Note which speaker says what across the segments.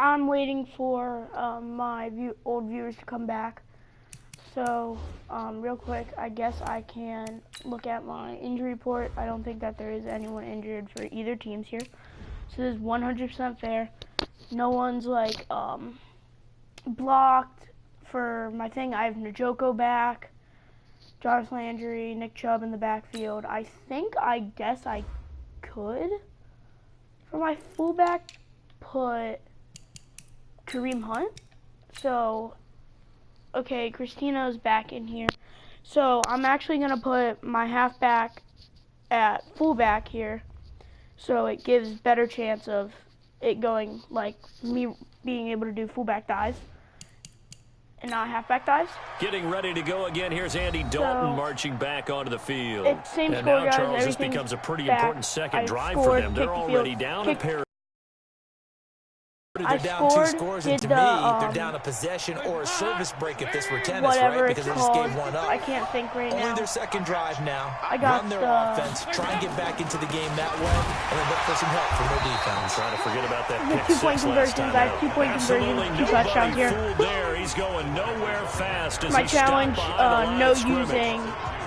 Speaker 1: I'm waiting for my old viewers to come back. So, real quick, I guess I can look at my injury report. I don't think that there is anyone injured for either teams here. So this is 100% fair. No one's like blocked for my thing. I have Njoku back, Jarvis Landry, Nick Chubb in the backfield. I guess I could, for my fullback, put Kareem Hunt. So, okay, Christina's back in here. So I'm actually going to put my halfback at fullback here. So it gives better chance of it going, like, me being able to do fullback dives and not halfback dives.
Speaker 2: Getting ready to go again. Here's Andy Dalton marching back onto the field.
Speaker 1: It's same
Speaker 2: and
Speaker 1: score,
Speaker 2: now,
Speaker 1: guys.
Speaker 2: Charles, this becomes a pretty important second drive for them. They're already down a pair.
Speaker 3: They're down 2 scores, and to me, they're down a possession or a service break if this were tennis, right? Because they just gave one up.
Speaker 1: I can't think right now.
Speaker 3: Only their second drive now.
Speaker 1: Run
Speaker 3: their offense, try and get back into the game that way, and then look for some help from their defense.
Speaker 2: Trying to forget about that
Speaker 1: pick 2-point conversions. I have 2-point conversions, 2 touchdowns here.
Speaker 2: There. He's going nowhere fast.
Speaker 1: My challenge,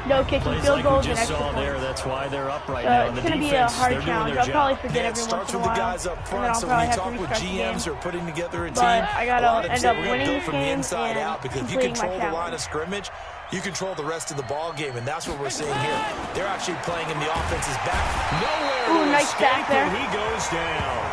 Speaker 1: no kicking field goals and extra points.
Speaker 2: That's why they're up right now.
Speaker 1: It's going to be a hard challenge. I'll probably forget every once in a while.
Speaker 3: Guys up front,
Speaker 1: and then I'll probably have to restart the game.
Speaker 3: Are putting together a team.
Speaker 1: But I got to end up winning this game and
Speaker 3: out, because if you control the line of scrimmage, you control the rest of the ball game, and that's what we're seeing here. They're actually playing in the offense's back.
Speaker 2: Nowhere
Speaker 1: nice sack there.
Speaker 2: He goes down.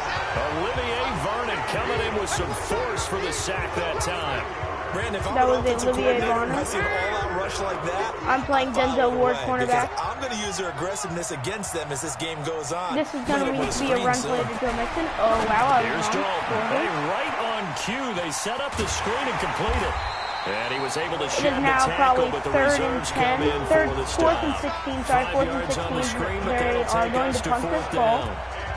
Speaker 2: Olivier Vernon coming in with some force for the sack that time.
Speaker 3: Brandon, if
Speaker 1: that was Olivier Vernon.
Speaker 3: I see an all-out rush like that.
Speaker 1: I'm playing Denzel Ward cornerback.
Speaker 3: I'm going to use their aggressiveness against them as this game goes on.
Speaker 1: This is going to be a run play to Joe Mixon. Oh, wow.
Speaker 2: Here's Dalton. Right on cue. They set up the screen and complete it. And he was able to shed the tackle, but the reserves come in for the stop.
Speaker 1: 4th and 16. Sorry, 4th and 16. They are going to punt this ball.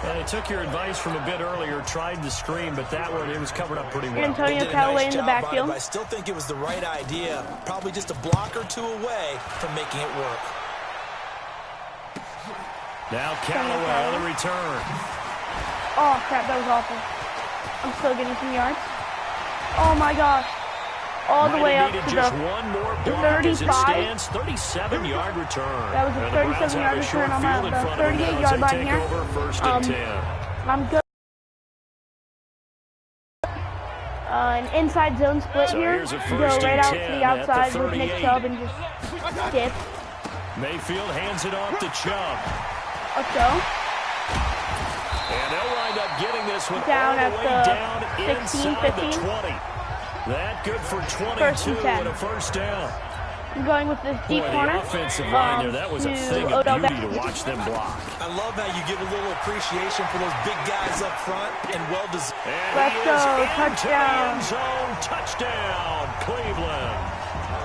Speaker 2: And I took your advice from a bit earlier, tried the screen, but that one, it was covered up pretty well.
Speaker 1: Antonio Callaway in the backfield.
Speaker 3: I still think it was the right idea. Probably just a block or two away from making it work.
Speaker 2: Now Callaway on the return.
Speaker 1: Oh, crap, that was awful. I'm still getting some yards. Oh, my gosh. All the way up to the 35.
Speaker 2: 37-yard return.
Speaker 1: That was a 37-yard return on the 38-yard line here. I'm good. An inside zone split here. Go right out to the outside with Nick Chubb and just skip.
Speaker 2: Mayfield hands it off to Chubb.
Speaker 1: Let's go.
Speaker 2: And they'll wind up getting this one
Speaker 1: down
Speaker 2: all the way down
Speaker 1: at the 16, 15.
Speaker 2: The 20. That good for 22 and a first down.
Speaker 1: I'm going with this deep corner.
Speaker 2: The offensive line there, that was a thing of beauty to watch them block.
Speaker 3: I love how you give a little appreciation for those big guys up front and well-deserved.
Speaker 1: Let's go, touchdown.
Speaker 2: Touchdown, Cleveland.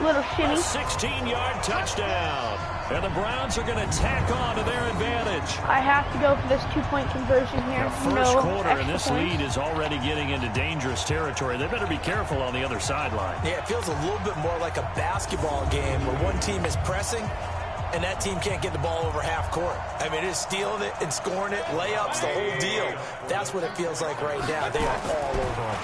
Speaker 1: Little shimmy.
Speaker 2: 16-yard touchdown. And the Browns are going to tack on to their advantage.
Speaker 1: I have to go for this 2-point conversion here.
Speaker 2: First quarter, and this lead is already getting into dangerous territory. They better be careful on the other sideline.
Speaker 3: Yeah, it feels a little bit more like a basketball game where one team is pressing and that team can't get the ball over half court. I mean, it is stealing it and scoring it, layups, the whole deal. That's what it feels like right now. They are all over them.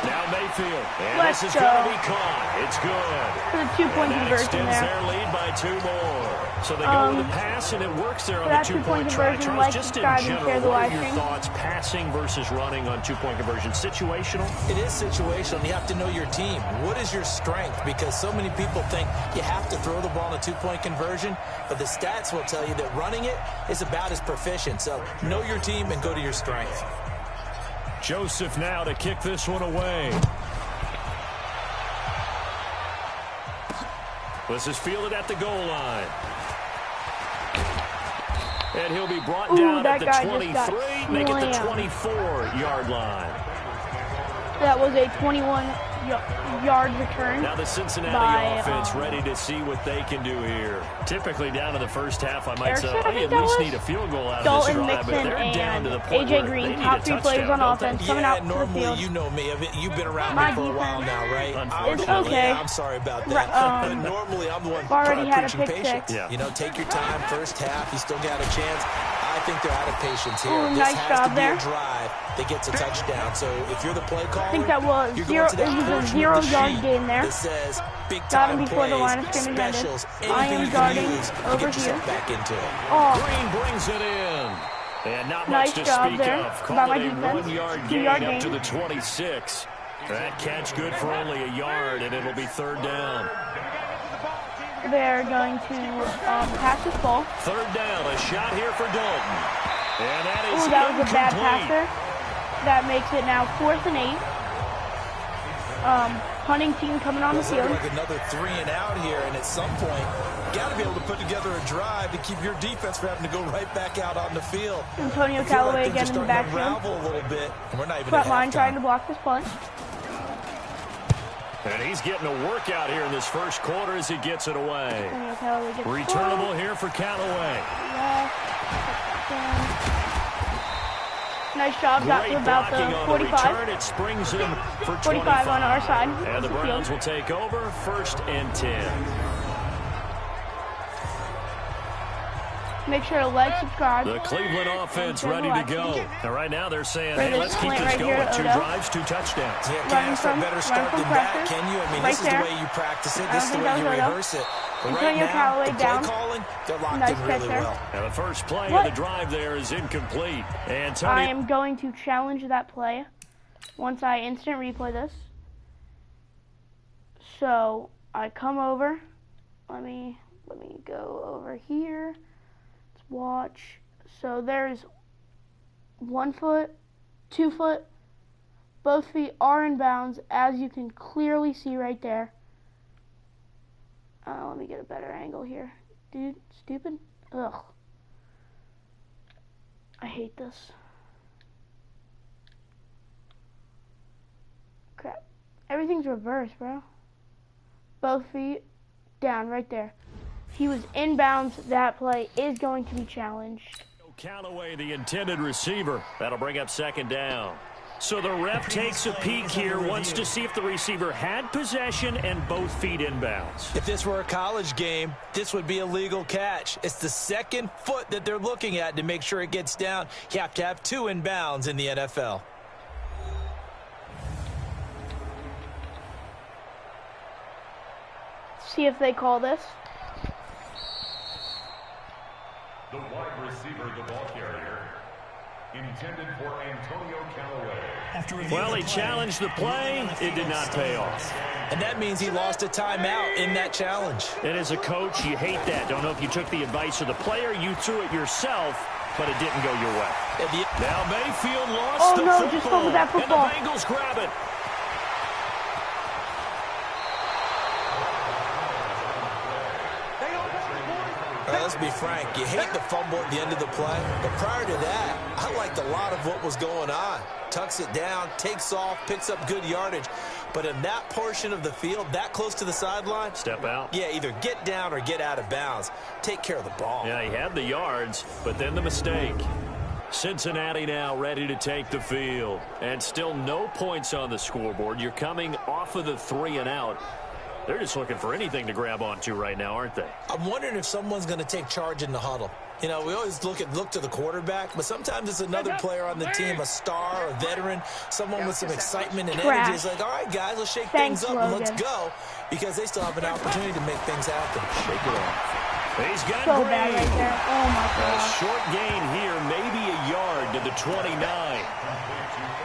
Speaker 2: Now Mayfield, and this is going to be caught. It's good.
Speaker 1: For the 2-point conversion there.
Speaker 2: Their lead by 2 more. So they go with the pass, and it works there on the 2-point try. Charles, just in general, what are your thoughts passing versus running on 2-point conversion? Situational?
Speaker 3: It is situational. You have to know your team. What is your strength? Because so many people think you have to throw the ball in a 2-point conversion, but the stats will tell you that running it is about as proficient. So know your team and go to your strength.
Speaker 2: Joseph now to kick this one away. This is fielded at the goal line. And he'll be brought down at the 23, make it the 24-yard line.
Speaker 1: That was a 21-yard return.
Speaker 2: Now the Cincinnati offense ready to see what they can do here. Typically down in the first half, I might say, I at least need a field goal out of this drive, but they're down to the point
Speaker 1: AJ Green, top 3 players on offense, coming out to the field.
Speaker 3: You know me. You've been around me for a while now, right?
Speaker 1: It's okay.
Speaker 3: I'm sorry about that. But normally, I'm the one
Speaker 1: already had a
Speaker 3: preaching
Speaker 1: pick
Speaker 3: patience.
Speaker 1: six.
Speaker 3: You know, take your time. First half, you still got a chance. I think they're out of patience here.
Speaker 1: Ooh,
Speaker 3: this
Speaker 1: nice
Speaker 3: has
Speaker 1: job
Speaker 3: to be
Speaker 1: there.
Speaker 3: a drive that gets a touchdown. So if you're the play caller,
Speaker 1: I think that was
Speaker 3: you're
Speaker 1: zero.
Speaker 3: going to that
Speaker 1: It was a
Speaker 3: portion of the
Speaker 1: 0-yard
Speaker 3: sheet
Speaker 1: gain there.
Speaker 3: that says big
Speaker 1: Got him
Speaker 3: time
Speaker 1: before the
Speaker 3: plays,
Speaker 1: line of scrimmage ended.
Speaker 3: specials,
Speaker 1: I
Speaker 3: anything
Speaker 1: am
Speaker 3: you can
Speaker 1: guarding
Speaker 3: use to
Speaker 1: over
Speaker 3: get yourself
Speaker 1: here.
Speaker 3: back into it.
Speaker 1: Oh,
Speaker 2: Green brings it in. And not
Speaker 1: nice
Speaker 2: much to
Speaker 1: job
Speaker 2: speak
Speaker 1: there
Speaker 2: of.
Speaker 1: by
Speaker 2: Call
Speaker 1: my
Speaker 2: it a
Speaker 1: defense.
Speaker 2: 1-yard
Speaker 1: 2-yard
Speaker 2: gain up
Speaker 1: gain.
Speaker 2: to the 26. That catch good for only a yard, and it'll be third down.
Speaker 1: They're going to pass this ball.
Speaker 2: Third down, a shot here for Dalton. And that is
Speaker 1: Ooh, that was a bad
Speaker 2: incomplete.
Speaker 1: passer. That makes it now 4th and 8. Punting team coming on the
Speaker 3: It's
Speaker 1: field.
Speaker 3: like another 3 and out here, and at some point, you got to be able to put together a drive to keep your defense from having to go right back out on the field.
Speaker 1: Antonio
Speaker 3: I feel
Speaker 1: Callaway
Speaker 3: like
Speaker 1: again in the backfield.
Speaker 3: unravel a little bit, and we're not even
Speaker 1: Front
Speaker 3: at
Speaker 1: line
Speaker 3: halftime.
Speaker 1: trying to block this punt.
Speaker 2: And he's getting a workout here in this first quarter as he gets it away.
Speaker 1: Antonio Callaway gets the ball.
Speaker 2: Returnable here for Callaway.
Speaker 1: Left. Nice job. Got to
Speaker 2: Great
Speaker 1: about
Speaker 2: blocking
Speaker 1: the
Speaker 2: on
Speaker 1: 45.
Speaker 2: the return. It springs him for
Speaker 1: 45 on our side.
Speaker 2: And the
Speaker 1: Field.
Speaker 2: Browns will take over 1st and 10.
Speaker 1: Make sure to like, subscribe.
Speaker 2: The Cleveland offense ready to go. And right now they're saying, hey,
Speaker 1: Right,
Speaker 2: let's keep
Speaker 1: point
Speaker 2: this
Speaker 1: right here
Speaker 2: going.
Speaker 1: to
Speaker 2: 2
Speaker 1: Odo.
Speaker 2: drives, 2 touchdowns.
Speaker 3: Yeah,
Speaker 1: Running
Speaker 3: can't ask for a
Speaker 1: from-
Speaker 3: better
Speaker 1: running
Speaker 3: start
Speaker 1: from
Speaker 3: than that,
Speaker 1: pressure.
Speaker 3: can you? I mean,
Speaker 1: Right
Speaker 3: this is
Speaker 1: there.
Speaker 3: the way you practice it.
Speaker 1: I
Speaker 3: This is the
Speaker 1: don't
Speaker 3: way
Speaker 1: think
Speaker 3: you
Speaker 1: that was Odo.
Speaker 3: rehearse it. But right
Speaker 1: Antonio
Speaker 3: now,
Speaker 1: Callaway
Speaker 3: the play
Speaker 1: down.
Speaker 3: calling, they're locked
Speaker 1: Nice
Speaker 3: in really
Speaker 1: catch there.
Speaker 3: well.
Speaker 2: Now the first play
Speaker 1: What?
Speaker 2: of the drive there is incomplete. And
Speaker 1: I
Speaker 2: Tony,
Speaker 1: am going to challenge that play once I instant replay this. So I come over. Let me go over here. Let's watch. So there's 1 foot, 2 foot. Both feet are in bounds, as you can clearly see right there. Let me get a better angle here. Dude, stupid. Ugh. I hate this. Crap. Everything's reversed, bro. Both feet down right there. He was inbounds. That play is going to be challenged.
Speaker 2: Callaway, the intended receiver. That'll bring up 2nd down. So the ref takes a peek here, wants to see if the receiver had possession and both feet inbounds.
Speaker 3: If this were a college game, this would be a legal catch. It's the 2nd foot that they're looking at to make sure it gets down. You have to have 2 inbounds in the NFL.
Speaker 1: See if they call this.
Speaker 4: The wide receiver, the ball carrier, intended for Antonio Callaway.
Speaker 2: Well, he challenged the play. It did not pay off.
Speaker 3: And that means he lost a timeout in that challenge.
Speaker 2: And as a coach, you hate that. Don't know if you took the advice of the player, you threw it yourself, but it didn't go your way. Now Mayfield lost the
Speaker 1: no,
Speaker 2: football.
Speaker 1: just fumbled that football.
Speaker 2: And the Bengals grab it.
Speaker 3: Let's be frank, you hate the fumble at the end of the play, but prior to that, I liked a lot of what was going on. Tucks it down, takes off, picks up good yardage. But in that portion of the field, that close to the sideline,
Speaker 2: Step out.
Speaker 3: yeah, either get down or get out of bounds. Take care of the ball.
Speaker 2: Yeah, he had the yards, but then the mistake. Cincinnati now ready to take the field. And still no points on the scoreboard. You're coming off of the 3 and out. They're just looking for anything to grab onto right now, aren't they?
Speaker 3: I'm wondering if someone's going to take charge in the huddle. You know, we always look to the quarterback, but sometimes it's another player on the team, a star, a veteran, someone with some excitement and energy. It's like, all right, guys, let's shake things up and let's go, because they still have an opportunity to make things happen.
Speaker 2: Shake it off. He's got
Speaker 1: So
Speaker 2: Green.
Speaker 1: bad right there. Oh my
Speaker 2: A
Speaker 1: gosh.
Speaker 2: short gain here, maybe a yard to the 29.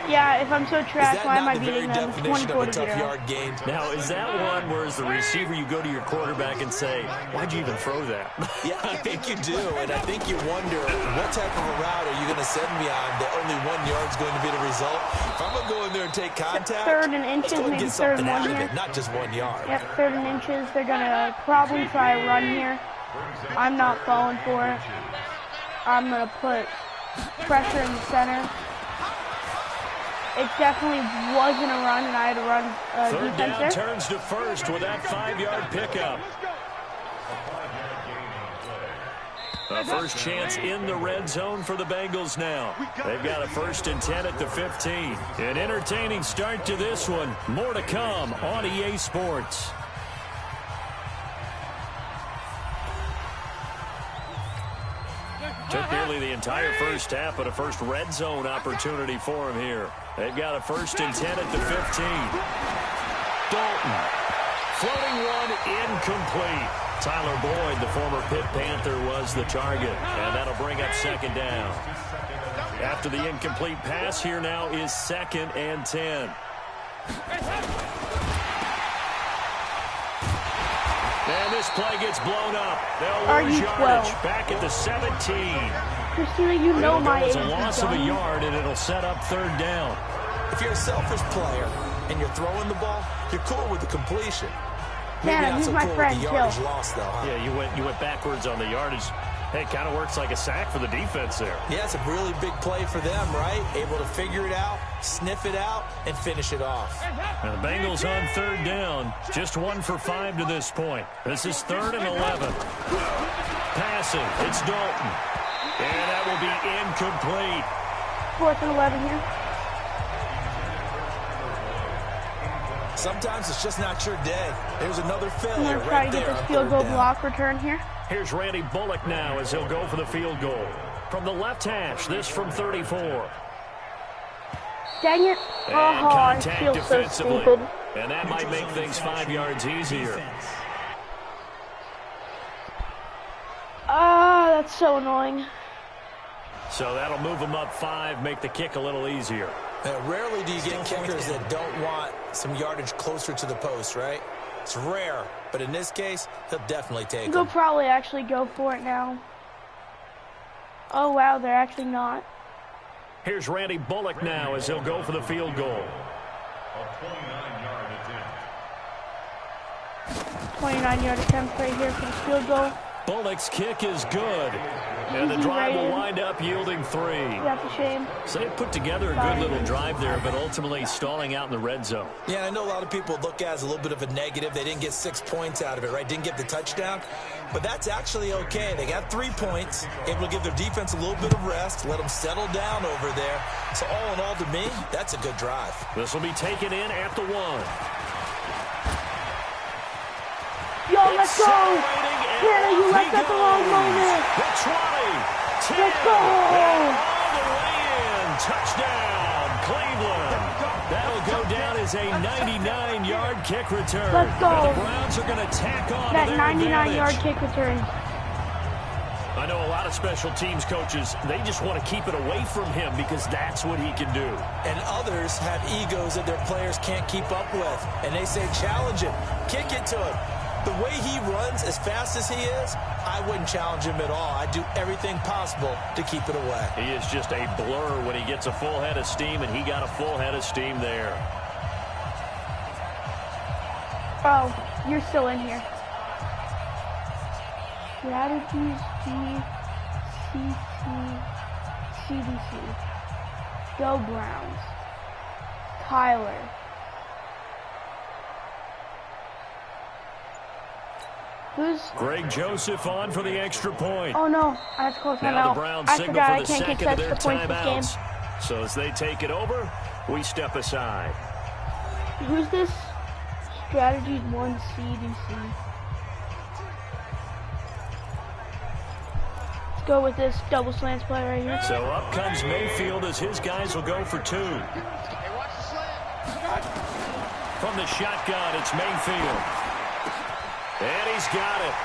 Speaker 1: Yeah, if I'm so
Speaker 3: Is
Speaker 1: trash,
Speaker 3: that
Speaker 1: why am I
Speaker 3: not the very
Speaker 1: beating them?
Speaker 3: definition of a
Speaker 1: 24 to
Speaker 3: tough
Speaker 1: 0.
Speaker 3: yard gain?
Speaker 2: Now, is that one where as the receiver you go to your quarterback and say, why'd you even throw that?
Speaker 3: Yeah, I think you do, and I think you wonder what type of a route are you going to send me on that only 1 yard's going to be the result. If I'm going to go in there and take contact,
Speaker 1: 3rd and
Speaker 3: let's
Speaker 1: inches,
Speaker 3: go and
Speaker 1: maybe
Speaker 3: get
Speaker 1: 3rd
Speaker 3: something
Speaker 1: and 1
Speaker 3: out of
Speaker 1: here.
Speaker 3: it, not just 1 yard.
Speaker 1: Yep, 3rd and inches. They're going to probably try a run here. I'm not falling for it. I'm going to put pressure in the center. It definitely wasn't a run, and I had to run
Speaker 2: Third
Speaker 1: defense
Speaker 2: down
Speaker 1: there.
Speaker 2: turns to first with that 5-yard pickup. A first chance in the red zone for the Bengals now. They've got a 1st and 10 at the 15. An entertaining start to this one. More to come on EA Sports. Took nearly the entire first half, but a first red zone opportunity for him here. They've got a 1st and 10 at the 15. Dalton. Floating one, incomplete. Tyler Boyd, the former Pitt Panther, was the target, and that'll bring up 2nd down. After the incomplete pass, here now is 2nd and 10. And this play gets blown up. They'll lose yardage back at the 17.
Speaker 1: Christina, you know my age.
Speaker 2: It's a loss of a yard, and it'll set up 3rd down.
Speaker 3: If you're a selfish player and you're throwing the ball, you're cool with the completion.
Speaker 1: Santa, he's my friend, Jill.
Speaker 3: Lost, though, huh?
Speaker 2: Yeah, you went backwards on the yardage. Hey, it kind of works like a sack for the defense there.
Speaker 3: Yeah, it's a really big play for them, right? Able to figure it out, sniff it out, and finish it off.
Speaker 2: Now the Bengals on 3rd down. Just 1 for 5 to this point. This is 3rd and 11. Passing. It's Dalton. And that will be incomplete.
Speaker 1: 4th and 11 here.
Speaker 3: Sometimes it's just not your day. There's another failure
Speaker 1: I'm going to try to get this field goal block return here.
Speaker 2: Here's Randy Bullock now as he'll go for the field goal. From the left hash, this from 34.
Speaker 1: Dang it. Oh, I feel so stupid.
Speaker 2: And that might make things 5 yards easier.
Speaker 1: That's so annoying.
Speaker 2: So that'll move them up 5, make the kick a little easier.
Speaker 3: Rarely do you get kickers that don't want some yardage closer to the post, right? It's rare, but in this case, he'll definitely take it.
Speaker 1: They'll probably actually go for it now. Oh, wow, they're actually not.
Speaker 2: Here's Randy Bullock now as he'll go for the field goal.
Speaker 4: A 29-yard attempt.
Speaker 1: 29-yard attempt right here for the field goal.
Speaker 2: Bullock's kick is good. And the drive will wind up yielding 3.
Speaker 1: That's a shame.
Speaker 2: So they put together a good little drive there, but ultimately stalling out in the red zone.
Speaker 3: Yeah, I know a lot of people look at it as a little bit of a negative. They didn't get 6 points out of it, right? Didn't get the touchdown. But that's actually okay. They got 3 points, able to give their defense a little bit of rest, let them settle down over there. So all in all, to me, that's a good drive.
Speaker 2: This will be taken in at the 1.
Speaker 1: Yo, let's go! Hannah, you left at the wrong moment.
Speaker 2: The 20, 10,
Speaker 1: let's go!
Speaker 2: And all the way in. Touchdown, Cleveland. That'll go down as a 99-yard kick return.
Speaker 1: Let's go.
Speaker 2: Now the Browns are going to tack on
Speaker 1: that
Speaker 2: their
Speaker 1: 99-yard kick return.
Speaker 2: I know a lot of special teams coaches, they just want to keep it away from him because that's what he can do.
Speaker 3: And others have egos that their players can't keep up with. And they say, challenge him, kick it to him. The way he runs, as fast as he is, I wouldn't challenge him at all. I'd do everything possible to keep it away.
Speaker 2: He is just a blur when he gets a full head of steam, and he got a full head of steam there.
Speaker 1: Oh, you're still in here. Strategies, CDC. Go Browns. Tyler. Who's
Speaker 2: Greg Joseph on for the extra point.
Speaker 1: Oh no, that's close.
Speaker 2: Now the Browns
Speaker 1: I
Speaker 2: signal
Speaker 1: forgot
Speaker 2: for the
Speaker 1: I can't
Speaker 2: second
Speaker 1: get
Speaker 2: of their
Speaker 1: the points this game.
Speaker 2: timeouts. So as they take it over, we step aside.
Speaker 1: Who's this? Strategies 1 CDC. Let's go with this double slants play right here.
Speaker 2: So up comes Mayfield as his guys will go for 2. From the shotgun, it's Mayfield. And he's got it.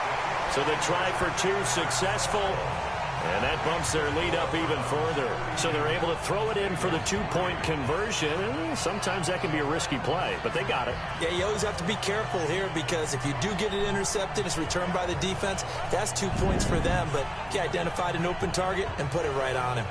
Speaker 2: So the try for 2 successful. And that bumps their lead up even further. So they're able to throw it in for the 2-point conversion. Sometimes that can be a risky play, but they got it.
Speaker 3: Yeah, you always have to be careful here because if you do get it intercepted, it's returned by the defense. That's 2 points for them, but he identified an open target and put it right on him.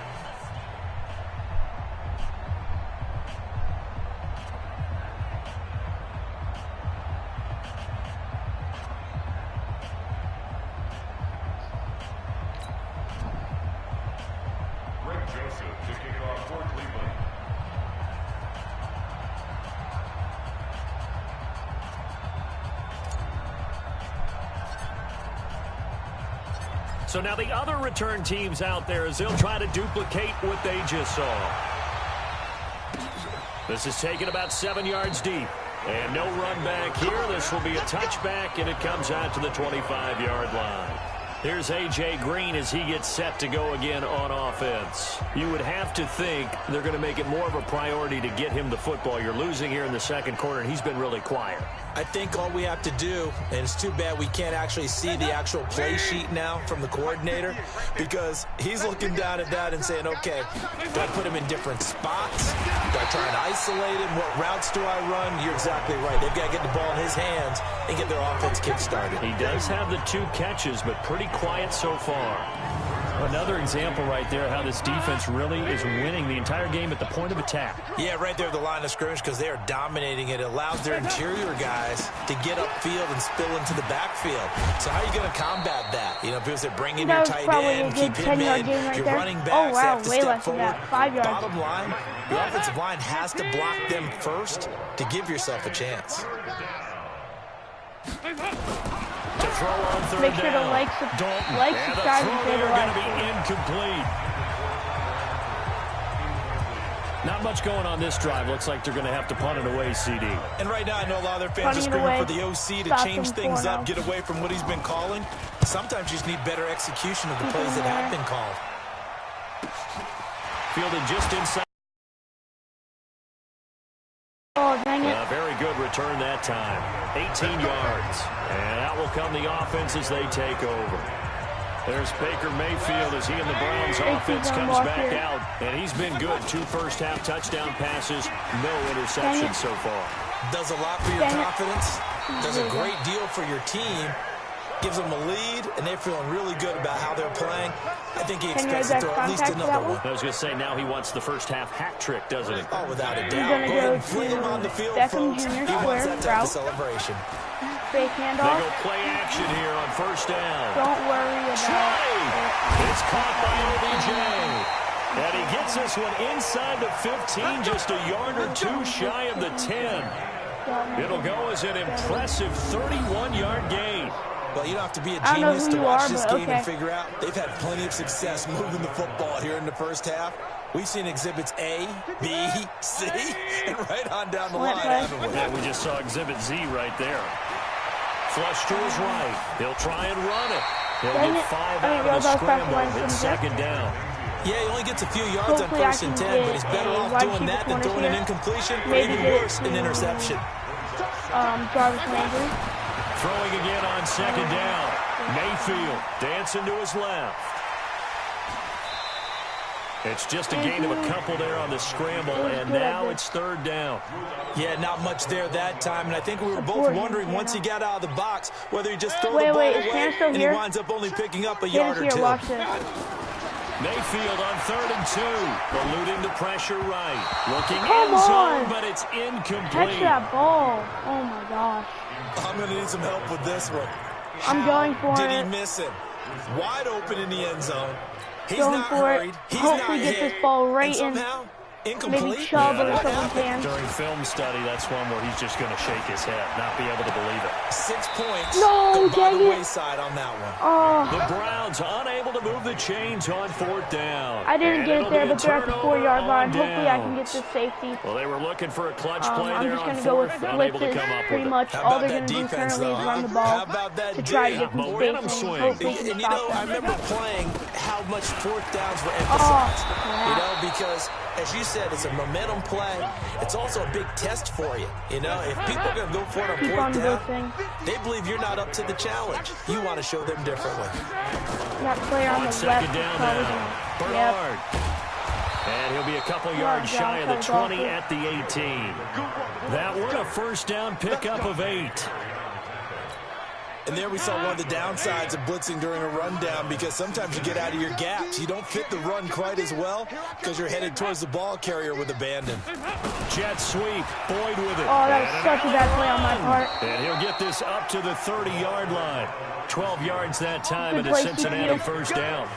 Speaker 2: So now the other return teams out there as they'll try to duplicate what they just saw. This is taken about 7 yards deep. And no run back here. This will be a touchback, and it comes out to the 25-yard line. Here's A.J. Green as he gets set to go again on offense. You would have to think they're going to make it more of a priority to get him the football. You're losing here in the second quarter, and he's been really quiet.
Speaker 3: I think all we have to do, and it's too bad we can't actually see the actual play sheet now from the coordinator, because he's looking down at that and saying, okay, do I put him in different spots? Do I try and isolate him? What routes do I run? You're exactly right. They've got to get the ball in his hands and get their offense kick-started.
Speaker 2: He does have the 2 catches, but pretty quiet so far.
Speaker 5: Another example right there how this defense really is winning the entire game at the point of attack.
Speaker 3: Yeah, right there at the line of scrimmage, because they are dominating it. It allows their interior guys to get upfield and spill into the backfield. So how are you going to combat that? You know, people say bring in your tight end, keep him in. Your running backs have to step forward.
Speaker 1: 5 yards.
Speaker 3: Bottom line, your offensive line has to block them first to give yourself a chance.
Speaker 2: To throw on third
Speaker 1: Make sure to
Speaker 2: down.
Speaker 1: like, subscribe, and share the
Speaker 2: going to be
Speaker 1: live.
Speaker 2: incomplete. Not much going on this drive. Looks like they're going to have to punt it away, CD.
Speaker 3: And right now, I know a lot of their fans are screaming for the OC to change things up, get away from what he's been calling. Sometimes you just need better execution of the plays that have been called.
Speaker 2: Fielded just inside.
Speaker 1: Oh, dang it.
Speaker 2: A very good return that time. 18 yards. And out will come the offense as they take over. There's Baker Mayfield as he and the Browns offense comes back out. And he's been good. 2 first-half touchdown passes, no interceptions so far.
Speaker 3: Does a lot for your confidence. Does a great deal for your team. Gives them a lead, and they're feeling really good about how they're playing. I think he expects to throw at least another one.
Speaker 2: I was going to say, now he wants the first-half hat trick, doesn't he?
Speaker 3: Oh, without a doubt.
Speaker 1: He's going to go
Speaker 3: fling him on the field,
Speaker 1: Beckham
Speaker 3: folks.
Speaker 1: Jr.
Speaker 3: He wants that type of
Speaker 1: route.
Speaker 3: celebration.
Speaker 1: Fake handoff.
Speaker 2: They go play action here on first down.
Speaker 1: Don't worry about it.
Speaker 2: It's caught by OBJ. And he gets this one inside the 15, just a yard or 2 shy of the 10. It'll go as an impressive 31-yard gain.
Speaker 3: Well, you don't have to be a genius to watch this game and figure out they've had plenty of success moving the football here in the first half. We've seen exhibits A, B, C, and right on down the line, haven't we?
Speaker 2: Yeah, we just saw exhibit Z right there. Flush to his right. He'll try and run it. He'll get 5 out of the scramble. It's second down.
Speaker 3: Yeah, he only gets a few yards on first and 10, but he's better off doing that than throwing an incompletion or even worse, an interception.
Speaker 1: Jarvis Landry.
Speaker 2: Throwing again on second down. Mayfield dancing to his left. It's just a gain of a couple there on the scramble, and now it's third down.
Speaker 3: Yeah, not much there that time, and I think we were both wondering once he got out of the box whether he just throw the ball away and he winds up only picking up a yard or 2.
Speaker 1: Watch this.
Speaker 2: Mayfield on 3rd and 2, eluding the pressure right. Looking end zone, but it's incomplete.
Speaker 1: Catch that ball. Oh, my gosh.
Speaker 3: I'm going to need some help with this one.
Speaker 1: I'm going for it.
Speaker 3: Did he miss it? Wide open in the end zone. He's
Speaker 1: going
Speaker 3: not
Speaker 1: for
Speaker 3: hurried.
Speaker 1: it.
Speaker 3: He's
Speaker 1: Hopefully
Speaker 3: not
Speaker 1: get
Speaker 3: hit.
Speaker 1: this ball right
Speaker 3: and
Speaker 1: in.
Speaker 3: somehow, incomplete.
Speaker 1: Maybe Chubb or someone's hands.
Speaker 5: During film study, that's one where he's just going to shake his head, not be able to believe it.
Speaker 3: 6 points.
Speaker 1: No,
Speaker 3: go by
Speaker 1: dang
Speaker 3: the
Speaker 1: it.
Speaker 3: wayside on that one.
Speaker 1: Oh.
Speaker 2: The Browns unable to move the chains on 4th down.
Speaker 1: I didn't get it there, but they're at the 4-yard line.
Speaker 2: Downs.
Speaker 1: Hopefully I can get this safety.
Speaker 2: Well, they were looking for a clutch play
Speaker 1: I'm
Speaker 2: there
Speaker 1: just
Speaker 2: on
Speaker 1: going to go with
Speaker 2: 4th, unable to
Speaker 1: blitzes.
Speaker 2: come up
Speaker 1: Pretty
Speaker 2: with
Speaker 1: much
Speaker 2: it.
Speaker 1: all they're going to do currently is run the ball to try to get some
Speaker 2: Momentum
Speaker 1: spacing.
Speaker 2: swing.
Speaker 1: Hopefully
Speaker 3: And
Speaker 1: can
Speaker 3: you know,
Speaker 1: stop
Speaker 3: I
Speaker 1: them.
Speaker 3: remember playing how much 4th downs were emphasized.
Speaker 1: Oh,
Speaker 3: You know, because as you said, it's a momentum play. It's also a big test for you. You know, if people are going to go for it on
Speaker 1: Keep on
Speaker 3: 4th down,
Speaker 1: blitzing.
Speaker 3: they believe you're not up to the challenge. You want to show them differently.
Speaker 1: That player on
Speaker 2: On
Speaker 1: the
Speaker 2: second
Speaker 1: left.
Speaker 2: down
Speaker 1: probably
Speaker 2: now,
Speaker 1: gonna- Yep.
Speaker 2: Bernard. And he'll be a couple yards shy of the 20 at the 18. That one a first down pickup of 8.
Speaker 3: And there we saw one of the downsides of blitzing during a rundown, because sometimes you get out of your gaps. You don't fit the run quite as well because you're headed towards the ball carrier with abandon.
Speaker 2: Jet sweep. Boyd with it.
Speaker 1: Oh, that was such a bad play on my part.
Speaker 2: And he'll get this up to the 30-yard line. 12 yards that time, and a
Speaker 1: play,
Speaker 2: Cincinnati first down.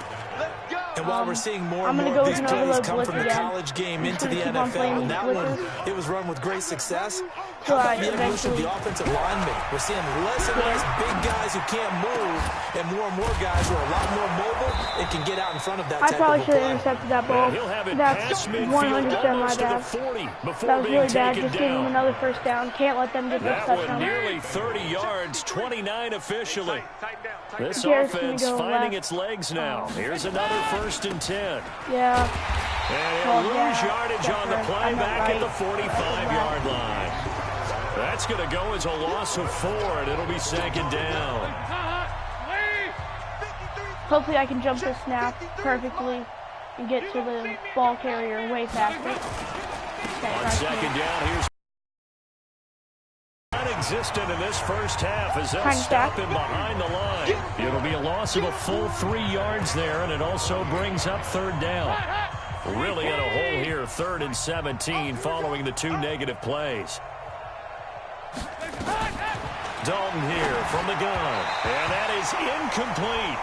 Speaker 3: And while we're seeing more
Speaker 1: I'm
Speaker 3: and
Speaker 1: gonna
Speaker 3: more
Speaker 1: go
Speaker 3: of these
Speaker 1: with another
Speaker 3: plays
Speaker 1: load
Speaker 3: come
Speaker 1: blitz
Speaker 3: from the
Speaker 1: again.
Speaker 3: college game
Speaker 1: I'm
Speaker 3: into
Speaker 1: just
Speaker 3: the
Speaker 1: gonna keep on
Speaker 3: NFL,
Speaker 1: playing
Speaker 3: and
Speaker 1: these
Speaker 3: that one,
Speaker 1: blitzes.
Speaker 3: it was run with great success.
Speaker 1: So
Speaker 3: How
Speaker 1: I
Speaker 3: about the evolution of the
Speaker 1: eventually
Speaker 3: offensive linemen? We're seeing less and less big guys who can't move, and more guys who are a lot more mobile and can get out in front of that
Speaker 1: I
Speaker 3: type
Speaker 1: probably
Speaker 3: of a
Speaker 1: should have
Speaker 3: play.
Speaker 1: intercepted that ball.
Speaker 2: And he'll have it
Speaker 1: That's
Speaker 2: past midfield,
Speaker 1: 100% my
Speaker 2: almost to the
Speaker 1: bad.
Speaker 2: 40 before
Speaker 1: That was
Speaker 2: being
Speaker 1: really bad.
Speaker 2: taken
Speaker 1: Just gave him
Speaker 2: down.
Speaker 1: another first down. Can't let them get this
Speaker 2: That one
Speaker 1: touchdown.
Speaker 2: nearly 30 yards, 29 officially. This
Speaker 1: Garrett's gonna
Speaker 2: offense
Speaker 1: go
Speaker 2: finding
Speaker 1: left.
Speaker 2: its legs now. Here's another 1st and 10.
Speaker 1: Yeah.
Speaker 2: And
Speaker 1: Well,
Speaker 2: he'll lose
Speaker 1: yeah,
Speaker 2: yardage
Speaker 1: that's
Speaker 2: on the
Speaker 1: right.
Speaker 2: play
Speaker 1: I'm not
Speaker 2: back
Speaker 1: right.
Speaker 2: at the 45-yard line. That's going to go as a loss of 4, and it'll be 2nd down.
Speaker 1: Hopefully I can jump this snap perfectly and get to the ball carrier way faster. Okay,
Speaker 2: On
Speaker 1: right
Speaker 2: 2nd
Speaker 1: here.
Speaker 2: down, here's non-existent in this first half as they'll
Speaker 1: Kind of
Speaker 2: stop
Speaker 1: stack.
Speaker 2: him behind the line. It'll be a loss of a full 3 yards there, and it also brings up 3rd down. Really in a hole here, 3rd and 17 following the 2 negative plays. Dalton here from the gun, and that is incomplete.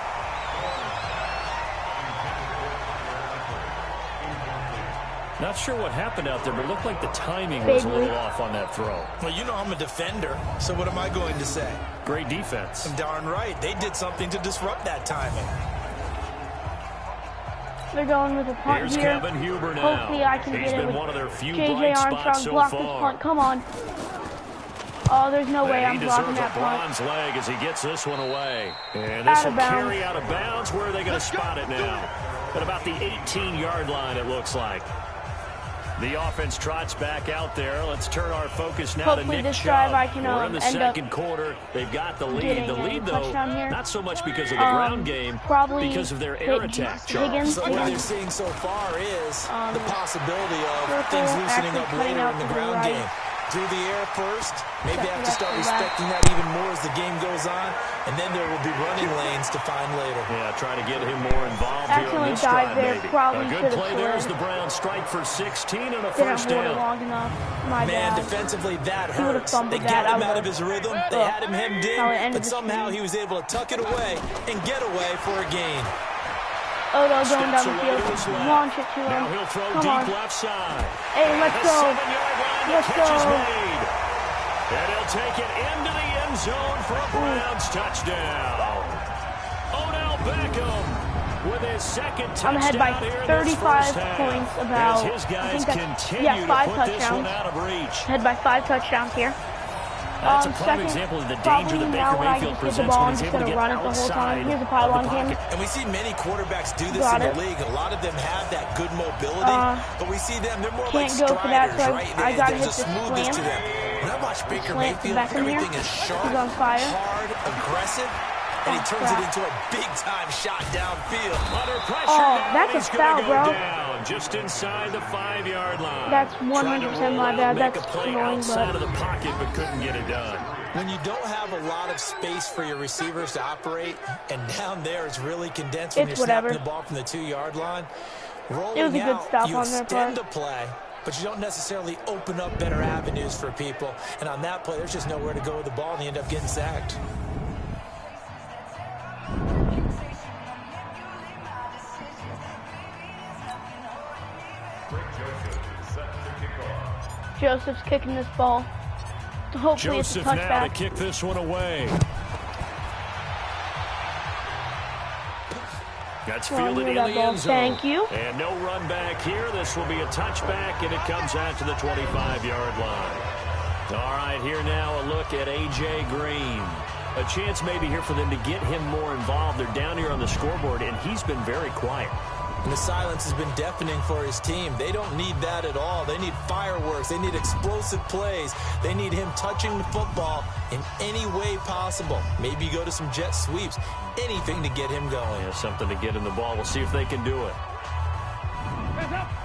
Speaker 2: Not sure what happened out there, but it looked like the timing was a little off on that throw.
Speaker 3: Well, you know I'm a defender, so what am I going to say?
Speaker 2: Great defense.
Speaker 3: Darn right. They did something to disrupt that timing.
Speaker 1: They're going with a punt
Speaker 2: Here's
Speaker 1: here.
Speaker 2: Kevin Huber now.
Speaker 1: Hopefully I can
Speaker 2: He's
Speaker 1: get it
Speaker 2: been
Speaker 1: with
Speaker 2: one of their few
Speaker 1: J.J.
Speaker 2: bright spots
Speaker 1: Armstrong.
Speaker 2: so
Speaker 1: Block this
Speaker 2: far.
Speaker 1: punt. Come on. Oh, there's no way I'm
Speaker 2: he
Speaker 1: blocking
Speaker 2: deserves
Speaker 1: that
Speaker 2: a
Speaker 1: punt.
Speaker 2: bronze leg as he gets this one away. And this
Speaker 1: Out
Speaker 2: will
Speaker 1: of bounds.
Speaker 2: carry out of bounds. Where are they going to spot it now? At about the 18-yard line, it looks like. The offense trots back out there. Let's turn our focus now
Speaker 1: Hopefully
Speaker 2: to Nick
Speaker 1: this
Speaker 2: Chubb.
Speaker 1: drive I can,
Speaker 2: We're in the
Speaker 1: end up
Speaker 2: second quarter. They've got the lead.
Speaker 1: getting
Speaker 2: The
Speaker 1: a
Speaker 2: lead, though,
Speaker 1: touchdown here.
Speaker 2: not so much because of the ground game,
Speaker 1: Probably
Speaker 2: because of their air
Speaker 1: hit
Speaker 2: attack.
Speaker 1: Higgins.
Speaker 3: So what they're seeing so far is the possibility of
Speaker 1: Purple
Speaker 3: things loosening up
Speaker 1: actually cutting
Speaker 3: later
Speaker 1: out
Speaker 3: in the
Speaker 1: to the
Speaker 3: ground
Speaker 1: right.
Speaker 3: game. Through the air first, maybe
Speaker 1: Set
Speaker 3: have
Speaker 1: it
Speaker 3: to
Speaker 1: up
Speaker 3: start
Speaker 1: to the
Speaker 3: respecting that even more as the game goes on, and then there will be running lanes to find later.
Speaker 2: Yeah, trying to get him more involved here on
Speaker 1: Accidentally
Speaker 2: this
Speaker 1: dived
Speaker 2: drive,
Speaker 1: there.
Speaker 2: maybe.
Speaker 1: Probably
Speaker 2: A good
Speaker 1: should've
Speaker 2: play there as
Speaker 1: slid.
Speaker 2: the Browns strike for 16 and a
Speaker 1: Didn't
Speaker 2: first
Speaker 1: hold it
Speaker 2: down.
Speaker 1: long enough. My
Speaker 3: Man,
Speaker 1: bad.
Speaker 3: defensively, that
Speaker 1: He would've
Speaker 3: hurts.
Speaker 1: fumbled
Speaker 3: They
Speaker 1: that.
Speaker 3: got him
Speaker 1: I
Speaker 3: out of
Speaker 1: would've-
Speaker 3: his rhythm. They had him hemmed
Speaker 1: Probably
Speaker 3: in,
Speaker 1: ended
Speaker 3: but
Speaker 1: the
Speaker 3: somehow
Speaker 1: stream.
Speaker 3: he was able to tuck it away and get away for a gain.
Speaker 1: Odo going
Speaker 2: Steps
Speaker 1: down the
Speaker 2: away
Speaker 1: field.
Speaker 2: to his left.
Speaker 1: Launch it to him.
Speaker 2: Now he'll throw
Speaker 1: Come
Speaker 2: deep
Speaker 1: on.
Speaker 2: left side.
Speaker 1: Hey, let's
Speaker 2: The
Speaker 1: go.
Speaker 2: 7-yard line, the
Speaker 1: Let's
Speaker 2: catch is
Speaker 1: go.
Speaker 2: made. And he'll take it into the end zone for a Browns touchdown. Odell Beckham with his second touchdown
Speaker 1: I'm ahead by
Speaker 2: here in this
Speaker 1: 35
Speaker 2: first half.
Speaker 1: points about,
Speaker 2: As his
Speaker 1: I
Speaker 2: guys
Speaker 1: think that's,
Speaker 2: continue
Speaker 1: yeah, 5
Speaker 2: to put this one
Speaker 1: touchdowns.
Speaker 2: out of reach.
Speaker 1: Ahead by 5 touchdowns here.
Speaker 2: That's a prime
Speaker 1: Second,
Speaker 2: example of the danger
Speaker 1: probably
Speaker 2: that
Speaker 1: now
Speaker 2: Baker
Speaker 1: when I
Speaker 2: Mayfield
Speaker 1: get the
Speaker 2: presents
Speaker 1: ball,
Speaker 2: when
Speaker 1: I'm
Speaker 2: he's
Speaker 1: just
Speaker 2: able to
Speaker 1: going to
Speaker 2: get
Speaker 1: run it the whole time.
Speaker 2: outside
Speaker 1: Here's a
Speaker 2: of
Speaker 1: pylon
Speaker 2: the
Speaker 1: cam.
Speaker 2: pocket.
Speaker 3: And we see many quarterbacks do this
Speaker 1: Got
Speaker 3: in
Speaker 1: it.
Speaker 3: the league. A lot of them have that good mobility, but we see them, they're more like
Speaker 1: Can't go for that,
Speaker 3: striders,
Speaker 1: so
Speaker 3: right?
Speaker 1: I gotta
Speaker 3: There's
Speaker 1: hit
Speaker 3: a
Speaker 1: the
Speaker 3: smoothness to
Speaker 1: slant.
Speaker 3: them. When I watch Baker
Speaker 1: Slant to
Speaker 3: Mayfield,
Speaker 1: Beckham here.
Speaker 3: everything is sharp,
Speaker 1: He's on fire.
Speaker 3: hard, aggressive, and he
Speaker 1: Oh,
Speaker 3: turns
Speaker 1: crap.
Speaker 3: it into a big-time shot downfield.
Speaker 2: Under pressure
Speaker 1: Oh,
Speaker 2: now,
Speaker 1: that's
Speaker 2: he's
Speaker 1: a
Speaker 2: gonna
Speaker 1: foul,
Speaker 2: go
Speaker 1: bro.
Speaker 2: down just inside the 5-yard line.
Speaker 1: That's
Speaker 2: Trying
Speaker 1: 100%
Speaker 2: to
Speaker 1: my
Speaker 2: roll
Speaker 1: bad.
Speaker 2: out, make
Speaker 1: That's
Speaker 2: a play
Speaker 1: annoying,
Speaker 2: outside
Speaker 1: but
Speaker 2: of the pocket, but couldn't get it done.
Speaker 3: When you don't have a lot of space for your receivers to operate, and down there it's really condensed when
Speaker 1: It's
Speaker 3: you're snapping
Speaker 1: whatever.
Speaker 3: the ball from the 2-yard line, rolling
Speaker 1: It was a good
Speaker 3: out,
Speaker 1: stop
Speaker 3: you
Speaker 1: on their
Speaker 3: extend
Speaker 1: part.
Speaker 3: a play, but you don't necessarily open up better avenues for people. And on that play, there's just nowhere to go with the ball, and you end up getting sacked.
Speaker 1: Joseph's kicking this ball. Hopefully
Speaker 2: Joseph
Speaker 1: it's a
Speaker 2: now to
Speaker 1: touchback.
Speaker 2: kick this one away. That's
Speaker 1: Well,
Speaker 2: fielded
Speaker 1: near
Speaker 2: in
Speaker 1: that
Speaker 2: the
Speaker 1: ball.
Speaker 2: end zone.
Speaker 1: Thank you.
Speaker 2: And no run back here. This will be a touchback, and it comes out to the 25-yard line. All right, here now a look at A.J. Green. A chance maybe here for them to get him more involved. They're down here on the scoreboard, and he's been very quiet.
Speaker 3: And the silence has been deafening for his team. They don't need that at all. They need fireworks. They need explosive plays. They need him touching the football in any way possible. Maybe go to some jet sweeps. Anything to get him going.
Speaker 2: Yeah, something to get in the ball. We'll see if they can do it.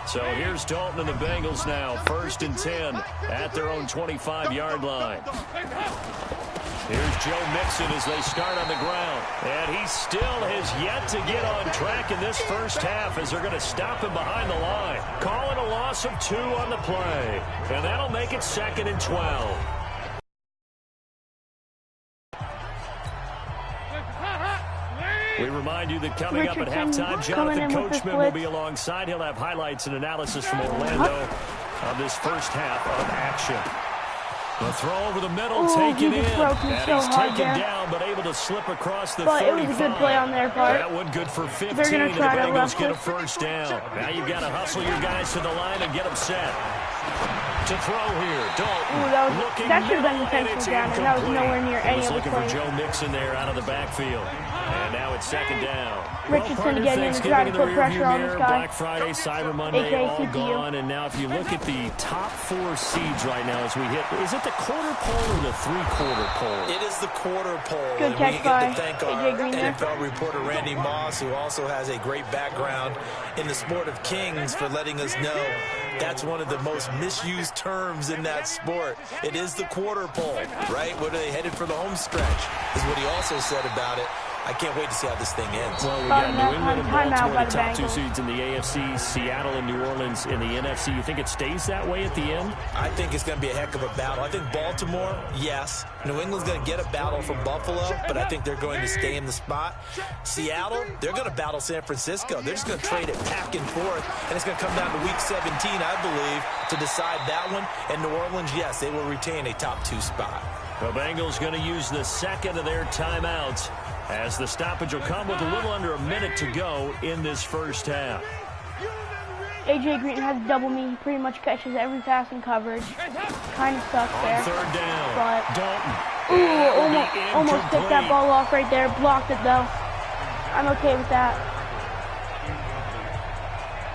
Speaker 2: So here's Dalton and the Bengals now. 1st and 10 at their own 25-yard line. Here's Joe Mixon as they start on the ground. And he still has yet to get on track in this first half as they're going to stop him behind the line. Call it a loss of 2 on the play. And that'll make it 2nd and 12. We remind you that coming up at halftime, Jonathan Coachman will be alongside. He'll have highlights and analysis from Orlando of this first half of action. The throw over the middle, taken in, and he's taken down, but able to slip across the 35.
Speaker 1: But it was a good play on their part.
Speaker 2: That one good for 15,
Speaker 1: They're going to try
Speaker 2: and the
Speaker 1: to
Speaker 2: Bengals get a
Speaker 1: it.
Speaker 2: first down. Now you've got to hustle your guys to the line and get them set. To throw here, Dalton.
Speaker 1: Ooh, that should have been intentional down, and that was nowhere near any of the
Speaker 2: looking
Speaker 1: plays.
Speaker 2: for Joe Mixon there out of the backfield. And now it's second down.
Speaker 1: Richardson to get in and try to put pressure on this guy.
Speaker 2: Black Friday, Cyber Monday, all gone. And now if you look at the top 4 seeds right now as we hit, is it the quarter pole or the 3/4 pole?
Speaker 3: It is the quarter pole.
Speaker 1: Good catch
Speaker 3: by
Speaker 1: AJ
Speaker 3: our
Speaker 1: Green
Speaker 3: NFL reporter Randy Moss, who also has a great background in the sport of kings, for letting us know that's one of the most misused terms in that sport. It is the quarter pole, right? What are they headed for the home stretch, is what he also said about it. I can't wait to see how this thing ends.
Speaker 2: Well, we got New England and Baltimore, the top 2 seeds in the AFC, Seattle and New Orleans in the NFC. You think it stays that way at the end?
Speaker 3: I think it's going to be a heck of a battle. I think Baltimore, yes. New England's going to get a battle from Buffalo, but I think they're going to stay in the spot. Seattle, they're going to battle San Francisco. They're just going to trade it back and forth, and it's going to come down to Week 17, I believe, to decide that one. And New Orleans, yes, they will retain a top 2 spot.
Speaker 2: The Bengals going to use the second of their timeouts, as the stoppage will come with a little under a minute to go in this first half.
Speaker 1: AJ Green has double me. He pretty much catches every pass in coverage. Kind of sucks there.
Speaker 2: On third down,
Speaker 1: but
Speaker 2: Dalton.
Speaker 1: Ooh, almost picked that ball off right there. Blocked it though. I'm okay with that.